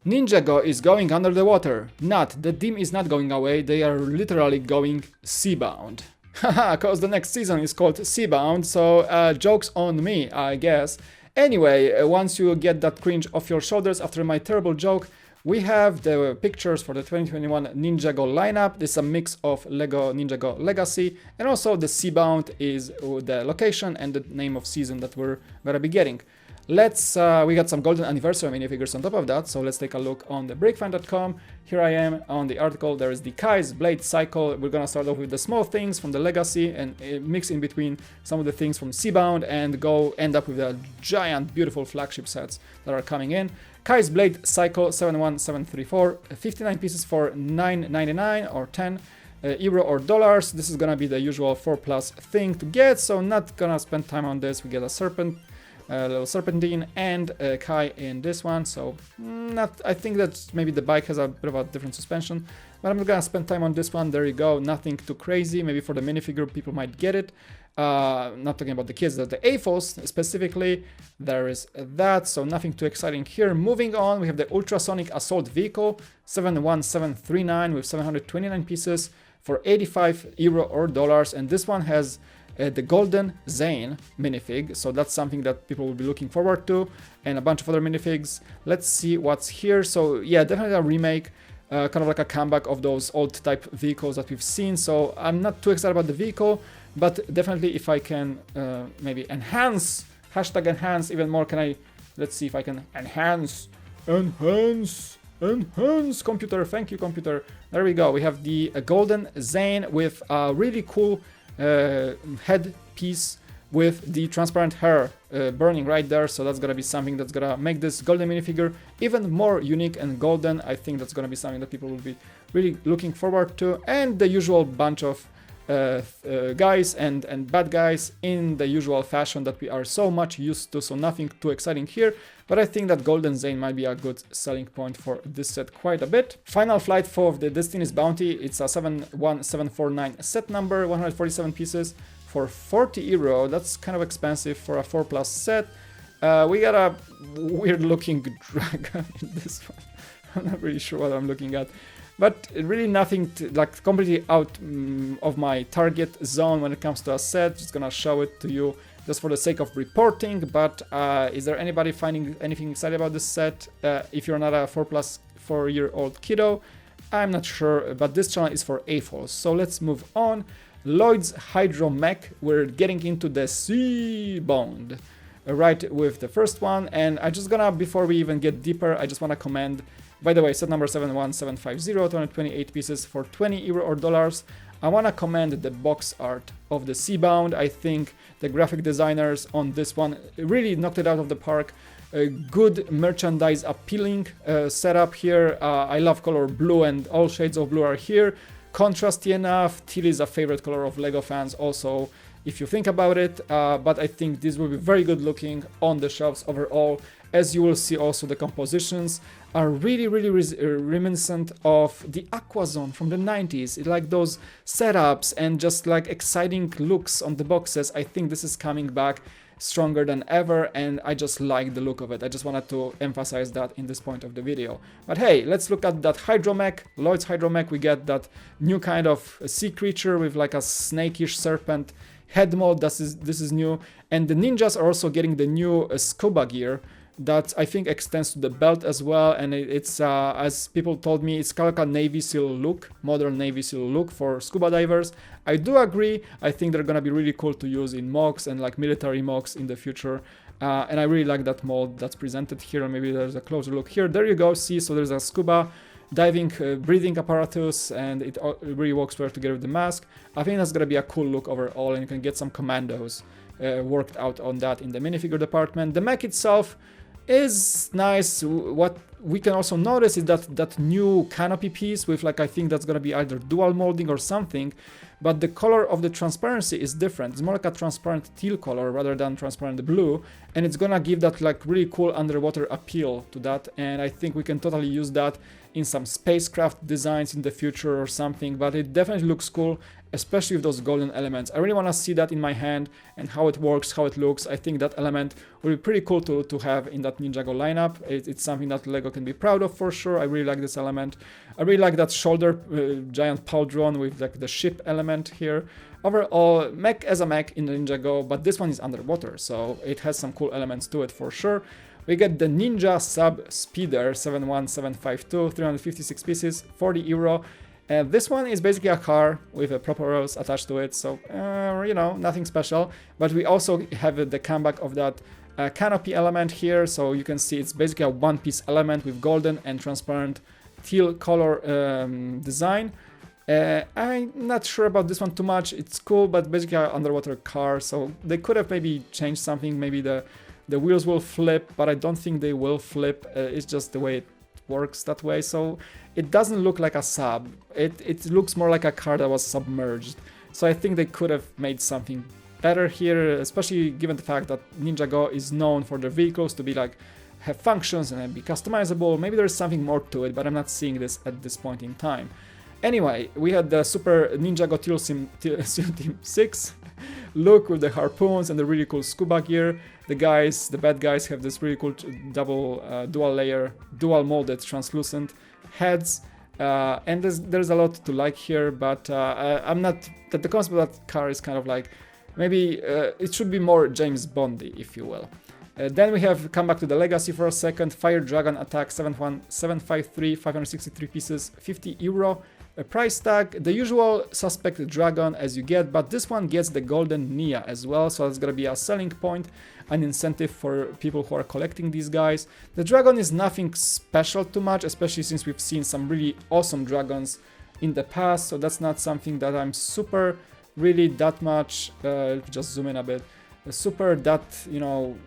Ninjago is going under the water. Not, the team is not going away, they are literally going seabound. Haha, cause the next season is called Seabound, so joke's on me, I guess. Anyway, once you get that cringe off your shoulders after my terrible joke, we have the pictures for the 2021 Ninjago lineup. This is a mix of LEGO Ninjago Legacy, and also the Seabound is the location and the name of season that we're gonna be getting. We got some golden anniversary minifigures on top of that, so let's take a look on the breakfan.com. Here I am on the article. There is the Kai's Blade Cycle. We're gonna start off with the small things from the Legacy and mix in between some of the things from Seabound and go end up with the giant, beautiful flagship sets that are coming in. Kai's Blade Cycle 71734, 59 pieces for $9.99 or 10 euro or dollars. This is gonna be the usual 4+ thing to get, so not gonna spend time on this. We get a serpent, little serpentine, and Kai in this one, so I think that maybe the bike has a bit of a different suspension, but I'm not gonna spend time on this one. There you go, nothing too crazy. Maybe for the minifigure people might get it. Not talking about the kids, the AFOS specifically, there is that, so nothing too exciting here. Moving on, we have the Ultrasonic Assault Vehicle 71739 with 729 pieces for 85 euro or dollars, and this one has the Golden Zane minifig, so that's something that people will be looking forward to, and a bunch of other minifigs. Let's see what's here. So yeah, definitely a remake, kind of like a comeback of those old type vehicles that we've seen, so I'm not too excited about the vehicle, but definitely if I can maybe enhance, hashtag enhance even more, let's see if I can enhance computer, thank you computer. There we go, we have the Golden Zane with a really cool head piece with the transparent hair burning right there, so that's gonna be something that's gonna make this golden minifigure even more unique and golden. I think that's gonna be something that people will be really looking forward to, and the usual bunch of guys and bad guys in the usual fashion that we are so much used to, so nothing too exciting here, but I think that Golden Zane might be a good selling point for this set quite a bit. Final flight for the Destiny's Bounty, it's a 71749 set number, 147 pieces for 40 euro. That's kind of expensive for a 4+ set. We got a weird looking dragon in this one. I'm not really sure what I'm looking at, but really nothing like completely out of my target zone when it comes to a set. Just gonna show it to you just for the sake of reporting, but is there anybody finding anything exciting about this set? If you're not a 4-year-old kiddo, I'm not sure, but this channel is for AFOS. So let's move on. Lloyd's Hydro Mech, we're getting into the Seabound right with the first one, and I just gonna, before we even get deeper, I just wanna commend, by the way, set number 71750, 228 pieces for 20 euro or dollars. I want to commend the box art of the Seabound. I think the graphic designers on this one really knocked it out of the park. A good merchandise appealing setup here. I love color blue, and all shades of blue are here. Contrasty enough. Teal is a favorite color of LEGO fans also, if you think about it, but I think this will be very good looking on the shelves overall. As you will see, also the compositions are really reminiscent of the Aquazone from the 90s. It like those setups and just like exciting looks on the boxes. I think this is coming back stronger than ever, and I just like the look of it. I just wanted to emphasize that in this point of the video. But hey, let's look at that Hydromech, Lloyd's Hydromech. We get that new kind of sea creature with like a snakish serpent head mold. This is new, and the ninjas are also getting the new scuba gear that I think extends to the belt as well, and it's as people told me, it's kind of like a Navy SEAL look, modern Navy SEAL look for scuba divers. I do agree. I think they're gonna be really cool to use in mocks and like military mocks in the future, and I really like that mold that's presented here. Maybe there's a closer look here. There you go. See, so there's a scuba diving breathing apparatus, and it really works well together with the mask. I think that's gonna be a cool look overall, and you can get some commandos worked out on that in the minifigure department. The mech itself is nice. What we can also notice is that new canopy piece with like, I think that's gonna be either dual molding or something, but the color of the transparency is different. It's more like a transparent teal color rather than transparent blue, and it's gonna give that like really cool underwater appeal to that, and I think we can totally use that in some spacecraft designs in the future or something, but it definitely looks cool, especially with those golden elements. I really want to see that in my hand and how it works, how it looks. I think that element will be pretty cool to have in that Ninjago lineup. It's something that LEGO Ninjago can be proud of for sure. I really like this element. I really like that shoulder giant pauldron with like the ship element here. Overall, mech as a mech in the Ninjago, but this one is underwater, so it has some cool elements to it for sure. We get the Ninja Sub Speeder 71752, 356 pieces, 40 euro. And this one is basically a car with a propellers attached to it, so, you know, nothing special. But we also have the comeback of that canopy element here, so you can see it's basically a one-piece element with golden and transparent teal color design. I'm not sure about this one too much. It's cool, but basically an underwater car, so they could have maybe changed something. Maybe the wheels will flip, but I don't think they will flip. It's just the way it works that way, so it doesn't look like a sub. It looks more like a car that was submerged. So I think they could have made something better here, especially given the fact that Ninjago is known for their vehicles to be like have functions and be customizable. Maybe there's something more to it, but I'm not seeing this at this point in time. Anyway, we had the Super Ninjago SEAL Team 6 look with the harpoons and the really cool scuba gear. The bad guys have this really cool dual layer, dual molded translucent heads. And there's a lot to like here, but I'm not, that the concept of that car is kind of like, maybe it should be more James Bondy, if you will. Then we have come back to the Legacy for a second. Fire Dragon Attack 71753, 563 pieces, 50 euro. A price tag, the usual suspect dragon as you get, but this one gets the golden Nia as well, so that's gonna be a selling point, an incentive for people who are collecting these guys. The dragon is nothing special too much, especially since we've seen some really awesome dragons in the past, so that's not something that I'm super really that much, just zoom in a bit, super that, you know,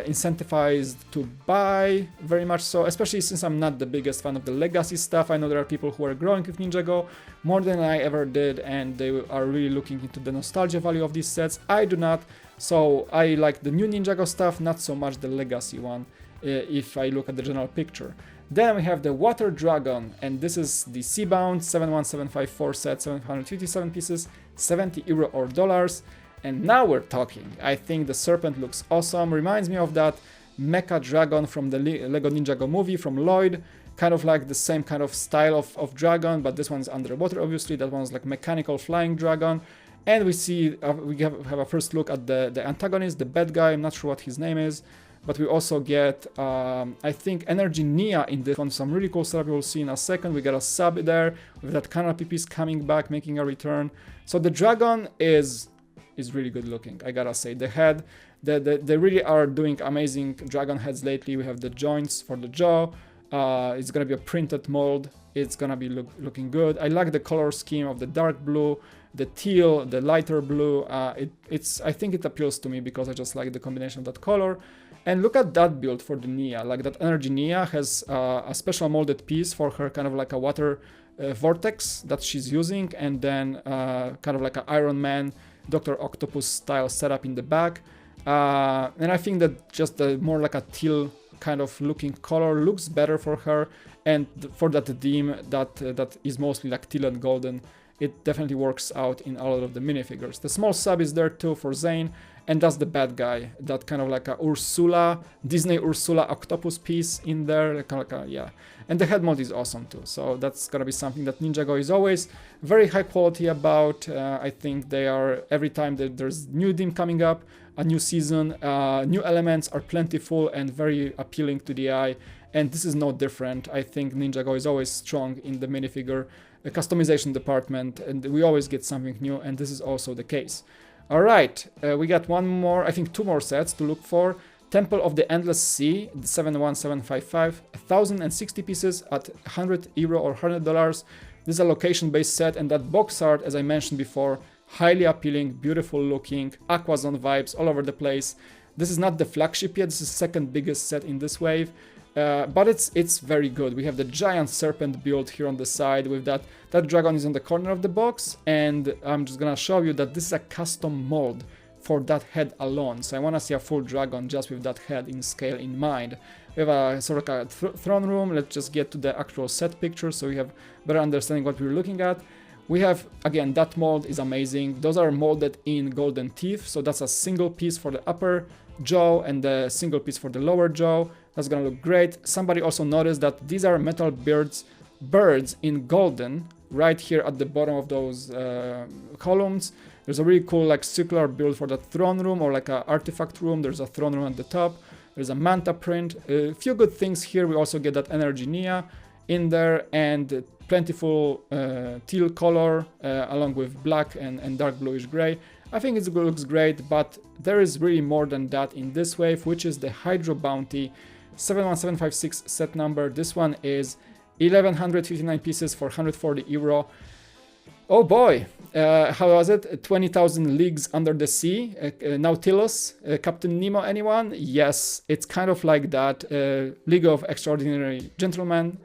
incentivized to buy very much so, especially since I'm not the biggest fan of the Legacy stuff. I know there are people who are growing with Ninjago more than I ever did, and they are really looking into the nostalgia value of these sets. I do not, so I like the new Ninjago stuff, not so much the Legacy one, if I look at the general picture. Then we have the Water Dragon, and this is the Seabound 71754 set, 757 pieces, 70 euro or dollars. And now we're talking. I think the serpent looks awesome. Reminds me of that Mecha Dragon from the LEGO Ninjago movie from Lloyd. Kind of like the same kind of style of dragon, but this one's underwater, obviously. That one's like mechanical flying dragon. And we see, we have a first look at the antagonist, the bad guy. I'm not sure what his name is. But we also get, I think, Energy Nia in this one. Some really cool stuff we'll see in a second. We got a sub there with that canopy piece coming back, making a return. So the dragon is really good looking, I gotta say. The head, they really are doing amazing dragon heads lately. We have the joints for the jaw. It's gonna be a printed mold. It's gonna be looking good. I like the color scheme of the dark blue, the teal, the lighter blue. I think it appeals to me because I just like the combination of that color. And look at that build for the Nia. Like that Energy Nia has a special molded piece for her, kind of like a water vortex that she's using, and then kind of like an Iron Man Dr. Octopus style setup in the back, and I think that just the more like a teal kind of looking color looks better for her, and for that theme that is mostly like teal and golden, it definitely works out in a lot of the minifigures. The small sub is there too for Zane, and that's the bad guy, that kind of like a Ursula, Disney Ursula octopus piece in there, kind of like a, yeah. And the head mold is awesome too, so that's gonna be something that Ninjago is always very high quality about. I think they are, every time that there's new theme coming up, a new season, new elements are plentiful and very appealing to the eye, and this is no different. I think Ninjago is always strong in the minifigure customization department, and we always get something new, and this is also the case. Alright, we got one more, I think two more sets to look for. Temple of the Endless Sea, the 71755, 1060 pieces at 100 euro or $100. This is a location-based set, and that box art, as I mentioned before, highly appealing, beautiful looking, Aquazone vibes all over the place. This is not the flagship yet, this is the second biggest set in this wave, but it's very good. We have the giant serpent build here on the side with that dragon is on the corner of the box, and I'm just gonna show you that this is a custom mold for that head alone. So I want to see a full dragon just with that head in scale in mind. We have a sort of a throne room. Let's just get to the actual set picture so we have better understanding what we're looking at. We have, again, that mold is amazing. Those are molded in golden teeth, so that's a single piece for the upper jaw and the single piece for the lower jaw. That's gonna look great. Somebody also noticed that these are metal birds in golden right here at the bottom of those columns. There's a really cool like circular build for the throne room or like an artifact room. There's a throne room at the top. There's a manta print. A few good things here. We also get that energy Nia in there and plentiful teal color along with black and dark bluish gray. I think it looks great, but there is really more than that in this wave, which is the Hydro Bounty 71756 set number. This one is 1159 pieces for 140 euro. Oh boy, how was it? 20,000 leagues under the sea, Nautilus, Captain Nemo, anyone? Yes, it's kind of like that. League of Extraordinary Gentlemen.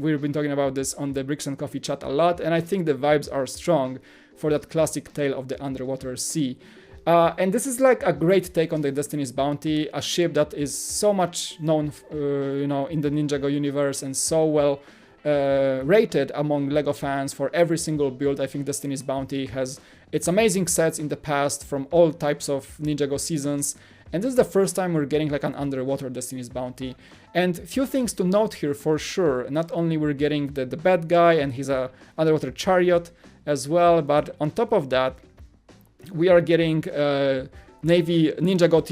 We've been talking about this on the Bricks and Coffee chat a lot, and I think the vibes are strong for that classic tale of the underwater sea. And this is like a great take on the Destiny's Bounty, a ship that is so much known, you know, in the Ninjago universe and so well rated among LEGO fans for every single build. I think Destiny's Bounty has its amazing sets in the past from all types of Ninjago seasons, and this is the first time we're getting like an underwater Destiny's Bounty. And few things to note here for sure. Not only we're getting the bad guy and his underwater chariot as well, but on top of that we are getting Navy Ninjago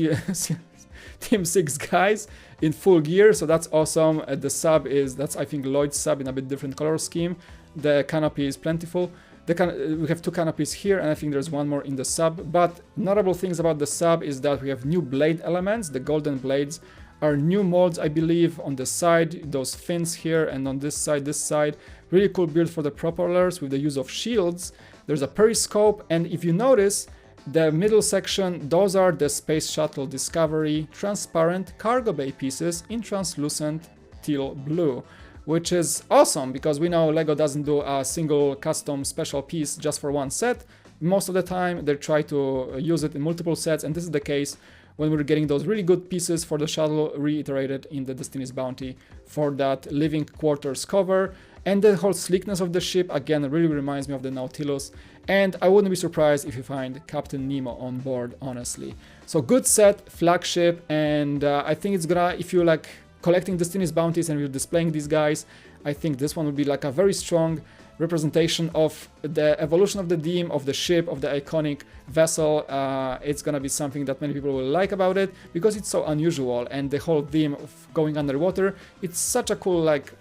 Team 6 guys in full gear, so that's awesome. The sub that's I think Lloyd's sub in a bit different color scheme. The canopy is plentiful. We have two canopies here, and I think there's one more in the sub. But notable things about the sub is that we have new blade elements. The golden blades are new molds, I believe, on the side, those fins here, and on this side. Really cool build for the propellers with the use of shields. There's a periscope, and if you notice, the middle section, those are the Space Shuttle Discovery transparent cargo bay pieces in translucent teal blue, which is awesome because we know LEGO doesn't do a single custom special piece just for one set. Most of the time they try to use it in multiple sets, and this is the case when we're getting those really good pieces for the shuttle reiterated in the Destiny's Bounty for that living quarters cover. And the whole sleekness of the ship, again, really reminds me of the Nautilus. And I wouldn't be surprised if you find Captain Nemo on board, honestly. So good set, flagship, and I think it's gonna, if you like collecting Destiny's Bounties and you're displaying these guys, I think this one would be like a very strong representation of the evolution of the theme, of the ship, of the iconic vessel. It's gonna be something that many people will like about it because it's so unusual, and the whole theme of going underwater, it's such a cool like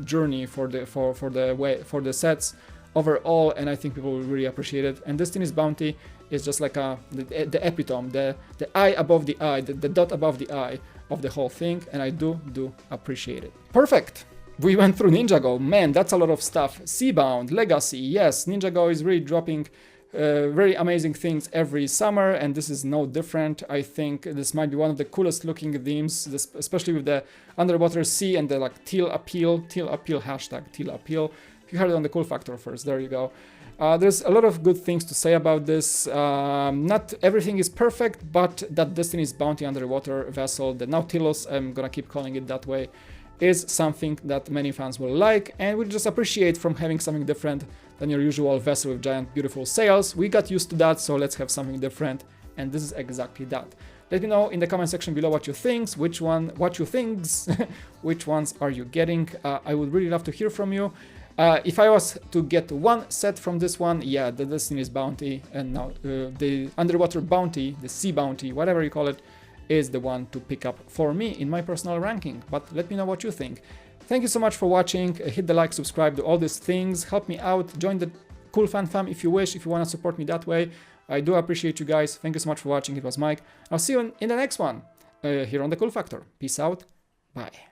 journey for the sets overall, and I think people will really appreciate it. And Destiny's Bounty is just like the epitome, the eye above the eye, the dot above the eye of the whole thing, and I do appreciate it. Perfect. We went through Ninjago. Man, that's a lot of stuff. Seabound, Legacy, yes, Ninjago is really dropping very amazing things every summer, and this is no different. I think this might be one of the coolest looking themes, especially with the underwater sea and the like teal appeal, hashtag teal appeal. You heard it on the cool factor first, there you go. There's a lot of good things to say about this. Not everything is perfect, but that Destiny's Bounty underwater vessel, the Nautilus, I'm gonna keep calling it that way, is something that many fans will like, and we just appreciate from having something different than your usual vessel with giant beautiful sails. We got used to that, so let's have something different, and this is exactly that. Let me know in the comment section below what you think, which ones are you getting. I would really love to hear from you. If I was to get one set from this one, yeah, the Destiny's Bounty, and now the Underwater Bounty, the Sea Bounty, whatever you call it, is the one to pick up for me in my personal ranking. But let me know what you think. Thank you so much for watching. Hit the like, subscribe, do all these things. Help me out. Join the Cool Fan Fam if you wish, if you want to support me that way. I do appreciate you guys. Thank you so much for watching. It was Mike. I'll see you in the next one here on the Cool Factor. Peace out. Bye.